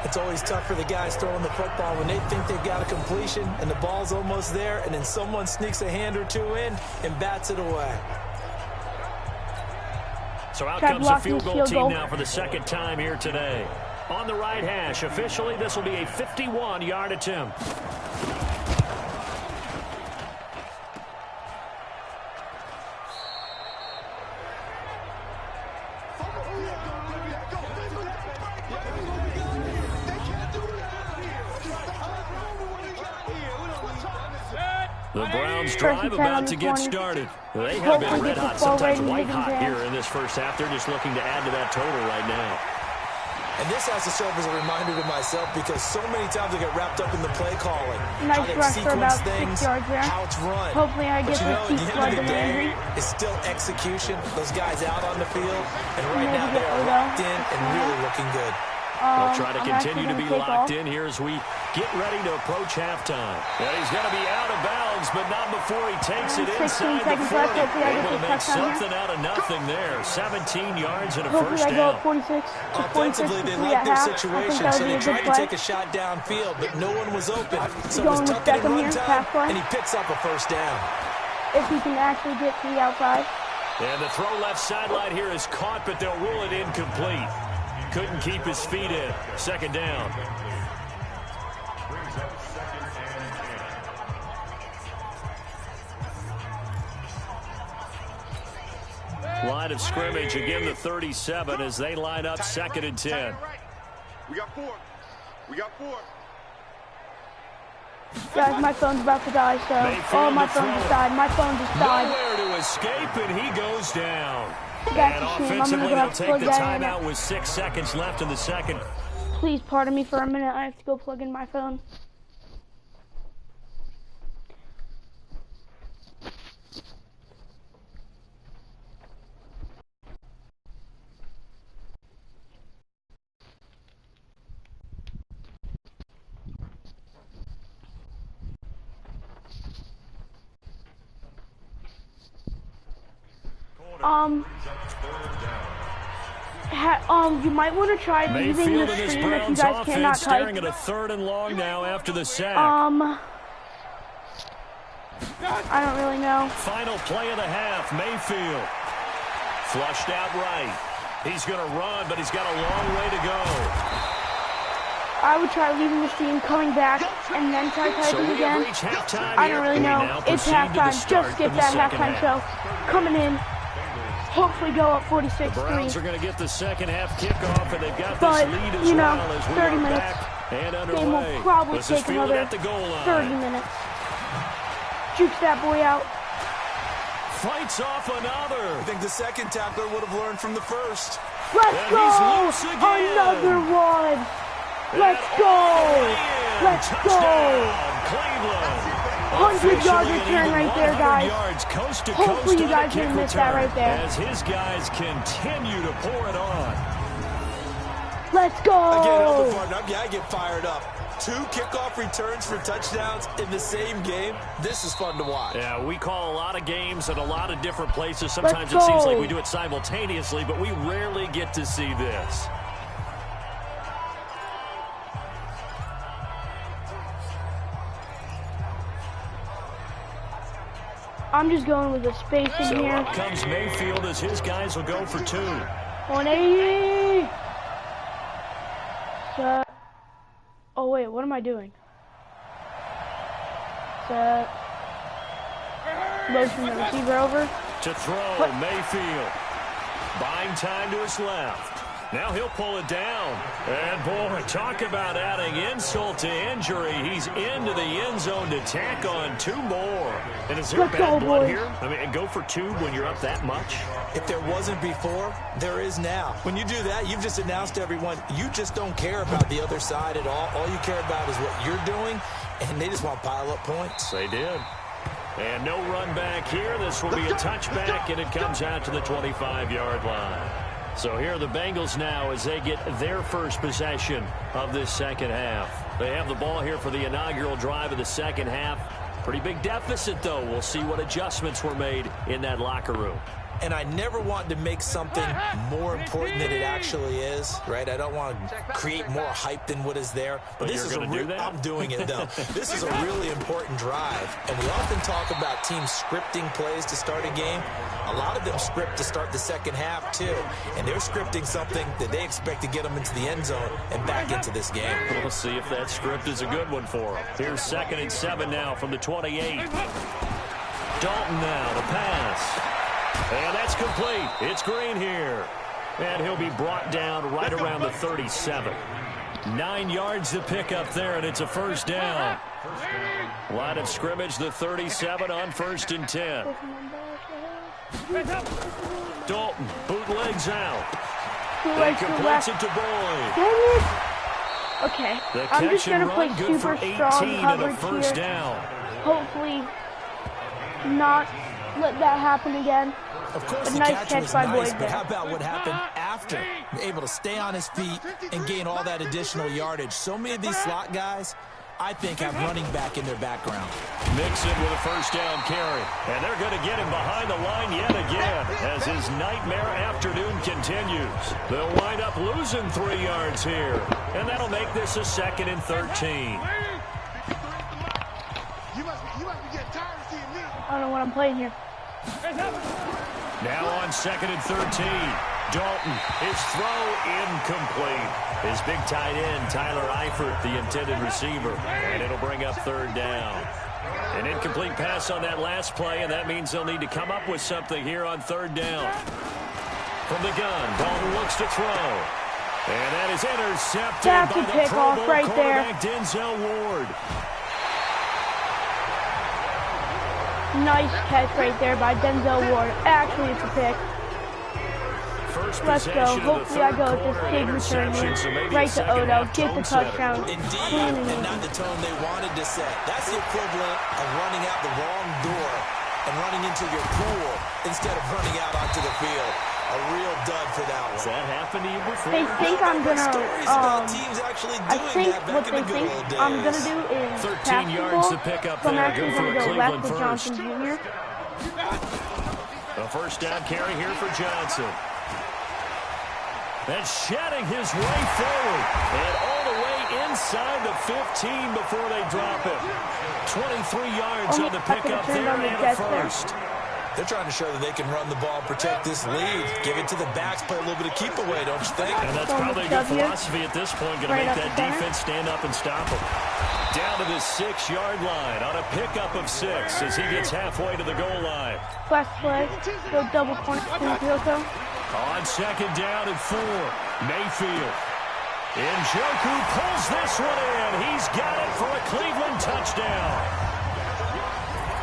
Speaker 3: It's always tough for the guys throwing the football when they think they've got a completion and the ball's almost there, and then someone sneaks a hand or two in and bats it away.
Speaker 2: So out comes the field goal team now for the second time here today. On the right hash, officially, this will be a 51-yard attempt. The Browns drive about to get started. They have been red hot, sometimes white hot here in this first half. They're just looking to add to that total right now.
Speaker 3: And this has to serve as a reminder to myself, because so many times I get wrapped up in the play calling.
Speaker 1: Nice rush for about 6 yards there.
Speaker 3: How it's run.
Speaker 1: Hopefully I get this keep flood to Landry.
Speaker 3: It's still execution. Those guys out on the field. And right now they are locked in and really looking good.
Speaker 2: They'll try to continue to be locked in here as we get ready to approach halftime. Well, he's going to be out of bounds, but not before he takes it inside the 40. Able to make something out of nothing there. 17 yards and a first down.
Speaker 3: Offensively, they like their situation, so they tried to take a shot downfield, but no one was open. So it was tucked in run time, and he picks up a first down.
Speaker 1: If he can actually get to the outside.
Speaker 2: And the throw left sideline here is caught, but they'll rule it incomplete. Couldn't keep his feet in. Second down. Line of scrimmage, again the 37 as they line up second and 10.
Speaker 6: We got 4. We got 4.
Speaker 1: Guys, my phone's about to die, so... Oh, my phone just died. My phone just died.
Speaker 2: Nowhere to escape, and he goes down.
Speaker 1: That's
Speaker 2: and
Speaker 1: a shame.
Speaker 2: offensively, they'll take the
Speaker 1: that
Speaker 2: timeout with 6 seconds left in the second.
Speaker 1: Please pardon me for a minute. I have to go plug in my phone. You might want to try using the screen if you guys cannot type.
Speaker 2: Staring at a third and long now after the sack.
Speaker 1: I don't really know.
Speaker 2: Final play of the half, Mayfield. Flushed out right. He's going to run, but he's got a long way to go.
Speaker 1: I would try leaving the stream, coming back, and then try typing again. I don't really know. It's halftime. Just skip that halftime show. Coming in. Hopefully go up 46-3.
Speaker 2: The Browns are going to get the second half kickoff, and they've got this lead as well as we
Speaker 1: 30
Speaker 2: are
Speaker 1: minutes.
Speaker 2: back and underway.
Speaker 1: Game will probably take another 30 minutes. Jukes that boy out.
Speaker 2: fights off another.
Speaker 3: I think the second tackler would have learned from the first.
Speaker 1: Let's
Speaker 2: And
Speaker 1: go!
Speaker 2: he's loose again.
Speaker 1: Another one! Let's go! Let's go!
Speaker 2: Cleveland.
Speaker 1: 100-yard return right there, guys.
Speaker 2: Yards, coast to
Speaker 1: Hopefully
Speaker 2: coast
Speaker 1: you guys
Speaker 2: on a
Speaker 1: didn't
Speaker 2: kick
Speaker 1: miss that
Speaker 2: return
Speaker 1: right there.
Speaker 2: As his guys continue to pour it on.
Speaker 1: Let's go!
Speaker 3: Again, elbow partner, I get fired up. 2 kickoff returns for touchdowns in the same game. This is fun to watch.
Speaker 2: Yeah, we call a lot of games at a lot of different places. Sometimes it
Speaker 1: Let's
Speaker 2: seems
Speaker 1: go.
Speaker 2: like we do it simultaneously, but we rarely get to see this.
Speaker 1: I'm just going with the spacing
Speaker 2: So
Speaker 1: here.
Speaker 2: up comes Mayfield as his guys will go for 2.
Speaker 1: 180! Set. Oh, wait, what am I doing? Set. Motion the receiver over.
Speaker 2: To throw,
Speaker 1: What?
Speaker 2: Mayfield. Buying time to his left. Now he'll pull it down. And boy, talk about adding insult to injury. He's into the end zone to tack on 2 more. And is there
Speaker 1: Let's
Speaker 2: bad
Speaker 1: go,
Speaker 2: blood
Speaker 1: boys.
Speaker 2: here? I mean, go for 2 when you're up that much?
Speaker 3: If there wasn't before, there is now. When you do that, you've just announced to everyone, you just don't care about the other side at all. All you care about is what you're doing, and they just want to pile up points.
Speaker 2: They did. And no run back here. This will be a touchback, and it comes out to the 25-yard line. So here are the Bengals now as they get their first possession of this second half. They have the ball here for the inaugural drive of the second half. Pretty big deficit, though. We'll see what adjustments were made in that locker room.
Speaker 3: And I never want to make something more important than it actually is, right? I don't want to create more hype than what is there.
Speaker 2: But
Speaker 3: this
Speaker 2: you're
Speaker 3: is
Speaker 2: gonna do that?
Speaker 3: I'm doing it, though. This is a really important drive. And we often talk about teams scripting plays to start a game. A lot of them script to start the second half, too. And they're scripting something that they expect to get them into the end zone and back into this game.
Speaker 2: We'll see if that script is a good one for them. Here's 2nd and 7 now from the 28. Dalton now to pass. And that's complete. It's Green here. And he'll be brought down right around the 37. 9 yards to pick up there, and it's a first down. Line of scrimmage, the 37 on 1st and 10. Dalton, bootlegs out. They completes it to Boyd.
Speaker 1: Dang it! Okay,
Speaker 2: The
Speaker 1: I'm just
Speaker 2: catch and
Speaker 1: gonna play
Speaker 2: run, good for
Speaker 1: super
Speaker 2: 18
Speaker 1: strong
Speaker 2: and a
Speaker 1: coverage
Speaker 2: first
Speaker 1: here.
Speaker 2: down.
Speaker 1: Hopefully, not let that happen again.
Speaker 3: Of course,
Speaker 1: A
Speaker 3: the
Speaker 1: nice
Speaker 3: catch
Speaker 1: catch
Speaker 3: was
Speaker 1: by
Speaker 3: nice,
Speaker 1: Boyd
Speaker 3: but
Speaker 1: there.
Speaker 3: how about what happened after? Able to stay on his feet and gain all that additional yardage. So many of these slot guys, I think, have running back in their background.
Speaker 2: Mixon with a first down carry. And they're going to get him behind the line yet again as his nightmare afternoon continues. They'll wind up losing 3 yards here. And that'll make this a 2nd and 13.
Speaker 6: You must be getting tired of seeing me.
Speaker 1: I don't know what I'm playing here.
Speaker 2: Now on 2nd and 13. Dalton, his throw incomplete. His big tight end, Tyler Eifert, the intended receiver. And it'll bring up 3rd down. An incomplete pass on that last play, and that means they'll need to come up with something here on 3rd down. From the gun, Dalton looks to throw. And that is intercepted
Speaker 1: That's
Speaker 2: by
Speaker 1: a
Speaker 2: the
Speaker 1: pick
Speaker 2: Pro
Speaker 1: off
Speaker 2: Bowl
Speaker 1: right there.
Speaker 2: quarterback, Denzel Ward.
Speaker 1: Nice catch right there by Denzel Ward. Actually, it's a pick.
Speaker 2: First
Speaker 1: Let's go.
Speaker 2: possession of the
Speaker 1: Hopefully I
Speaker 2: third
Speaker 1: go with this
Speaker 2: quarter,
Speaker 1: big return
Speaker 2: interception,
Speaker 1: here.
Speaker 2: so maybe
Speaker 1: Right
Speaker 2: a
Speaker 1: to
Speaker 2: second
Speaker 1: Odo.
Speaker 2: half
Speaker 1: Get the
Speaker 2: tone setter.
Speaker 1: touchdown.
Speaker 3: Indeed,
Speaker 1: Clean and
Speaker 3: and
Speaker 1: easy.
Speaker 3: not the tone they wanted to set. That's the equivalent of running out the wrong door and running into your pool instead of running out onto the field. A real dud for that
Speaker 2: Has
Speaker 3: one.
Speaker 2: that happened to you before?
Speaker 1: They think I'm gonna,
Speaker 3: Stories about teams actually
Speaker 1: I
Speaker 3: doing
Speaker 1: think
Speaker 3: that back
Speaker 1: what
Speaker 3: in
Speaker 1: they
Speaker 3: the good
Speaker 1: think
Speaker 3: old days.
Speaker 1: I'm gonna do is
Speaker 2: 13
Speaker 1: pass the
Speaker 2: yards
Speaker 1: ball,
Speaker 2: to pick up
Speaker 1: so I'm
Speaker 2: there.
Speaker 1: actually
Speaker 2: Go for
Speaker 1: gonna
Speaker 2: a
Speaker 1: go left
Speaker 2: Cleveland
Speaker 1: with
Speaker 2: first.
Speaker 1: Johnson Jr.
Speaker 2: A first down carry here for Johnson. And shedding his way forward. And all the way inside the 15 before they drop him. 23 yards on the
Speaker 1: I could've
Speaker 2: pickup
Speaker 1: turned
Speaker 2: there
Speaker 1: on the
Speaker 2: and a
Speaker 1: Jets there.
Speaker 2: first.
Speaker 3: They're trying to show that they can run the ball, protect this lead. Give it to the backs, play a little bit of keep away, don't you think?
Speaker 2: And that's
Speaker 1: Throwing
Speaker 2: probably a
Speaker 1: the
Speaker 2: good
Speaker 1: shove here.
Speaker 2: philosophy at this point. Going to
Speaker 1: Right
Speaker 2: make
Speaker 1: up
Speaker 2: that
Speaker 1: the center.
Speaker 2: defense stand up and stop him. Down to the 6-yard line on a pickup of 6 as he gets halfway to the goal line.
Speaker 1: Flash play. Go double corner. Njoku.
Speaker 2: On 2nd down and 4. Mayfield. Njoku pulls this one in. He's got it for a Cleveland touchdown.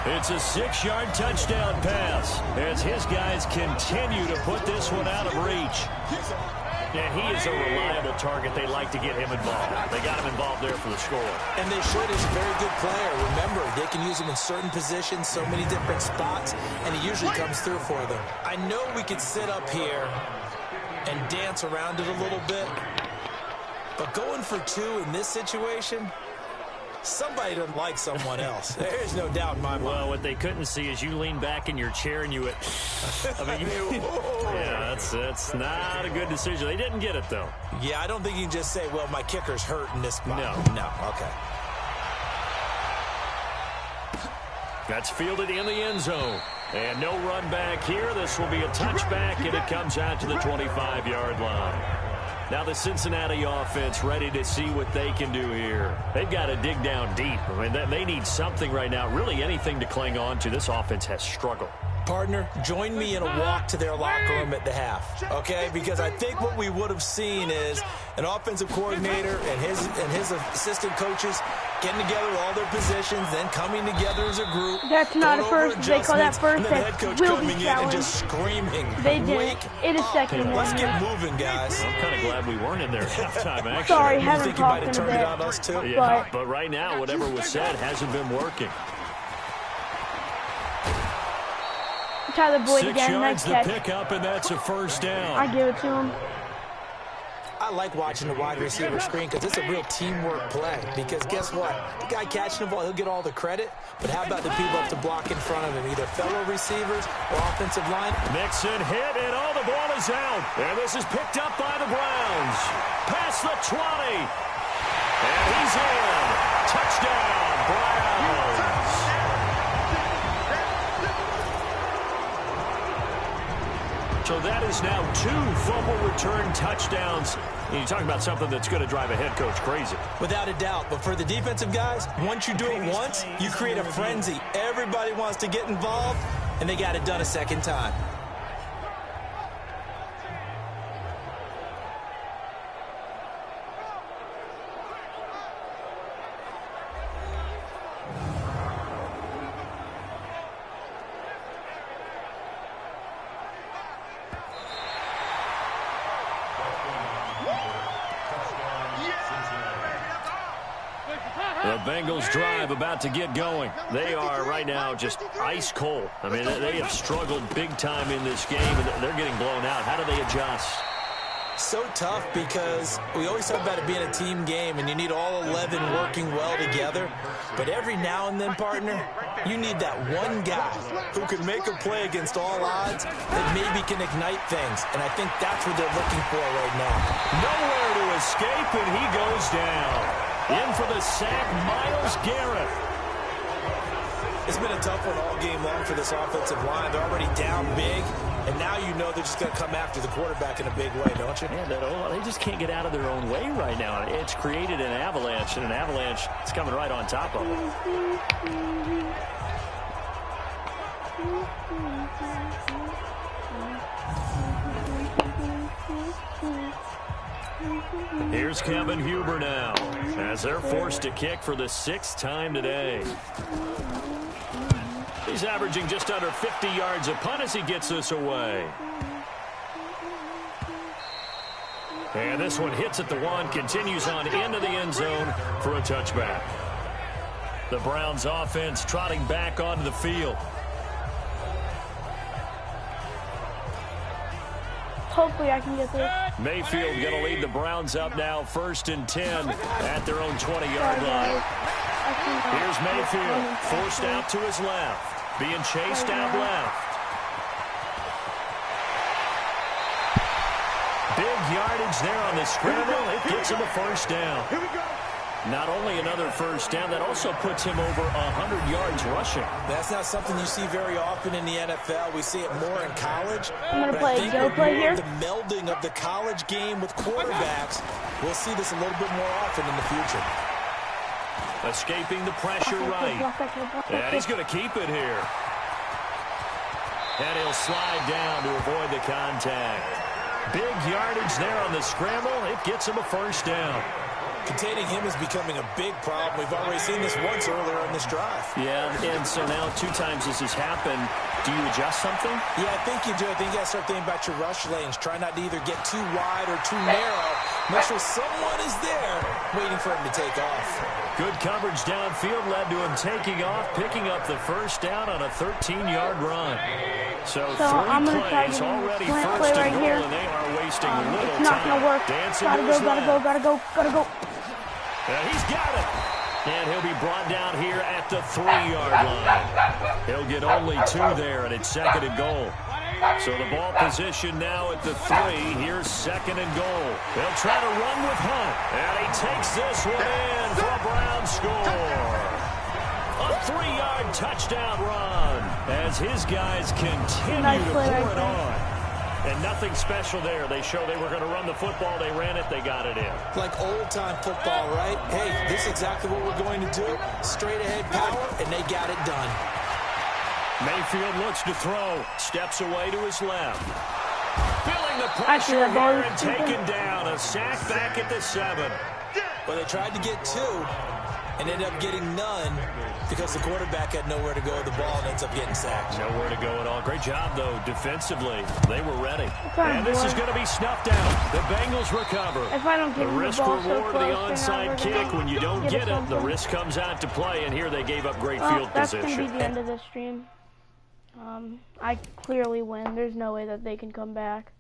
Speaker 2: It's a 6-yard touchdown pass as his guys continue to put this one out of reach. Yeah, he is a reliable target. They like to get him involved. They got him involved there for the score.
Speaker 3: And they should. He's a very good player. Remember, they can use him in certain positions, so many different spots, and he usually comes through for them. I know we could sit up here and dance around it a little bit, but going for 2 in this situation, somebody doesn't like someone else. There's no doubt in my mind.
Speaker 5: Well, what they couldn't see is you lean back in your chair and you went, I mean, yeah, that's not a good decision. They didn't get it, though.
Speaker 3: Yeah, I don't think you can just say, well, my kicker's hurt in this spot. No, okay.
Speaker 2: That's fielded in the end zone. And no run back here. This will be a touchback, and it comes out to the 25-yard line. Now the Cincinnati offense ready to see what they can do here. They've got to dig down deep. I mean, they need something right now, really anything to cling on to. This offense has struggled.
Speaker 3: Partner, join me in a walk to their locker room at the half, okay? Because I think what we would have seen is an offensive coordinator and his assistant coaches getting together with all their positions, then coming together as a group.
Speaker 1: That's not a first. They call that first.
Speaker 3: And then the head coach coming in and just screaming.
Speaker 1: They did. It is second one.
Speaker 3: Let's get moving, guys.
Speaker 2: I'm kind of glad we weren't in there at halftime, actually.
Speaker 1: Sorry,
Speaker 3: You
Speaker 1: haven't
Speaker 3: think you might
Speaker 1: talked
Speaker 3: have
Speaker 1: in a
Speaker 3: turned it
Speaker 1: bit.
Speaker 3: on us too?
Speaker 2: Yeah, but right now, whatever was said hasn't been working.
Speaker 1: Tyler Boyd
Speaker 2: 6
Speaker 1: again,
Speaker 2: yards
Speaker 1: nice
Speaker 2: to
Speaker 1: catch.
Speaker 2: pick up, and that's a first down.
Speaker 1: I give it to him.
Speaker 3: I like watching the wide receiver screen because it's a real teamwork play. Because guess what? The guy catching the ball, he'll get all the credit. But how about the people up to block in front of him, either fellow receivers or offensive line?
Speaker 2: Mixon hit, and all the ball is out. And this is picked up by the Browns. Past the 20. And he's in. Touchdown, Browns. So that is now 2 fumble return touchdowns. And you're talking about something that's going to drive a head coach crazy.
Speaker 3: Without a doubt. But for the defensive guys, once you do it once, you create a frenzy. Everybody wants to get involved, and they got it done a second time.
Speaker 2: The Bengals drive about to get going. They are right now just ice cold. I mean, they have struggled big time in this game, and they're getting blown out. How do they adjust?
Speaker 3: So tough because we always talk about it being a team game, and you need all 11 working well together. But every now and then, partner, you need that one guy who can make a play against all odds that maybe can ignite things. And I think that's what they're looking for right now.
Speaker 2: Nowhere to escape, and he goes down. In for the sack, Myles Garrett.
Speaker 3: It's been a tough one all game long for this offensive line. They're already down big, and now you know they're just going to come after the quarterback in a big way, don't you?
Speaker 5: Man, they just can't get out of their own way right now. It's created an avalanche, and an avalanche is coming right on top of them.
Speaker 2: Here's Kevin Huber now, as they're forced to kick for the 6th time today. He's averaging just under 50 yards a punt as he gets this away. And this one hits at the 1, continues on into the end zone for a touchback. The Browns offense trotting back onto the field.
Speaker 1: Hopefully I can get this.
Speaker 2: Mayfield going to lead the Browns up now, 1st and 10 at their own 20-yard line. Here's Mayfield, forced out to his left, being chased out left. Big yardage there on the scramble. It gets him a first down.
Speaker 6: Here we go.
Speaker 2: Not only another first down, that also puts him over 100 yards rushing.
Speaker 3: That's not something you see very often in the NFL. We see it more in college.
Speaker 1: I'm going to
Speaker 3: But I
Speaker 1: play
Speaker 3: think
Speaker 1: Joe play here.
Speaker 3: the melding of the college game with quarterbacks, we'll see this a little bit more often in the future.
Speaker 2: Escaping the pressure right. And he's going to keep it here. And he'll slide down to avoid the contact. Big yardage there on the scramble. It gets him a first down.
Speaker 3: Containing him is becoming a big problem. We've already seen this once earlier on this drive.
Speaker 2: Yeah, and so now 2 times this has happened. Do you adjust something?
Speaker 3: Yeah, I think you do. I think you got to start thinking about your rush lanes. Try not to either get too wide or too narrow. Make sure someone is there waiting for him to take off.
Speaker 2: Good coverage downfield led to him taking off, picking up the first down on a 13-yard run. So 3
Speaker 1: I'm gonna try
Speaker 2: plays
Speaker 1: to
Speaker 2: already
Speaker 1: slant
Speaker 2: first
Speaker 1: play
Speaker 2: and
Speaker 1: right
Speaker 2: goal,
Speaker 1: here.
Speaker 2: and they are wasting little
Speaker 1: It's not
Speaker 2: time.
Speaker 1: gonna work.
Speaker 2: Dancing
Speaker 1: Gotta
Speaker 2: to
Speaker 1: go,
Speaker 2: his
Speaker 1: gotta
Speaker 2: left.
Speaker 1: go, gotta go, gotta go.
Speaker 2: He's got it. And he'll be brought down here at the 3-yard line. He'll get only 2 there, and it's 2nd and goal. So the ball position now at the 3. Here's 2nd and goal. They'll try to run with Hunt. And he takes this one in for a Brown score. A 3-yard touchdown run as his guys continue
Speaker 1: Nice
Speaker 2: to
Speaker 1: play
Speaker 2: pour
Speaker 1: right
Speaker 2: it
Speaker 1: there.
Speaker 2: on. And nothing special there. They show they were going to run the football. They ran it. They got it in.
Speaker 3: Like old-time football, right? Hey, this is exactly what we're going to do. Straight-ahead power, and they got it done.
Speaker 2: Mayfield looks to throw. Steps away to his left. Feeling the
Speaker 1: Actually,
Speaker 2: pressure
Speaker 1: that ball
Speaker 2: here
Speaker 1: is
Speaker 2: and
Speaker 1: stupid.
Speaker 2: taken down. A sack back at the 7.
Speaker 3: Well, they tried to get 2 and ended up getting none because the quarterback had nowhere to go with the ball and ends up getting sacked.
Speaker 2: Nowhere to go at all. Great job, though, defensively. They were ready.
Speaker 1: kinda
Speaker 2: And this is
Speaker 1: boring.
Speaker 2: going to be snuffed out. The Bengals recover.
Speaker 1: If I don't
Speaker 2: The
Speaker 1: give him the
Speaker 2: risk
Speaker 1: ball so
Speaker 2: reward of the
Speaker 1: close, they're
Speaker 2: onside
Speaker 1: not
Speaker 2: kick.
Speaker 1: gonna
Speaker 2: When you don't get it, the
Speaker 1: something.
Speaker 2: risk comes out to play. And here they gave up great
Speaker 1: Well,
Speaker 2: field
Speaker 1: that's
Speaker 2: position.
Speaker 1: gonna be the end of this stream. I clearly win. There's no way that they can come back.